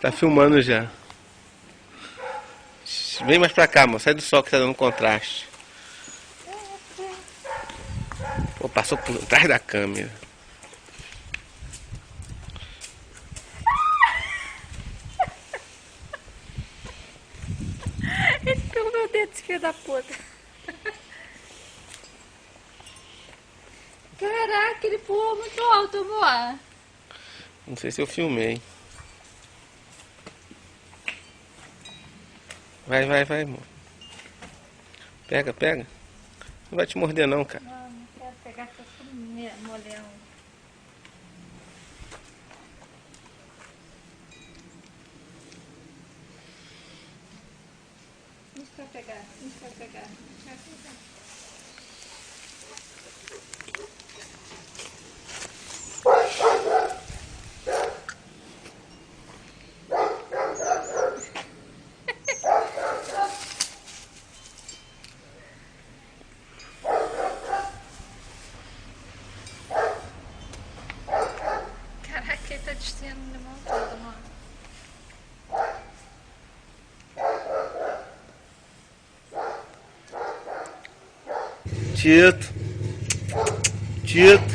Tá filmando já. Vem mais pra cá, amor. Sai do sol que tá dando contraste. Pô, passou por trás da câmera. Ele pegou meu dedo, esse filho da puta. Caraca, ele pulou muito alto, amor. Não sei se eu filmei. Vai, vai, vai, amor. Pega, pega. Não vai te morder não, cara. Não quero pegar essa molhão. Isso vai pegar, isso vai pegar. Vai pegar. Caraca, ele tá descendo o limão todo, mano. Tito. Tito.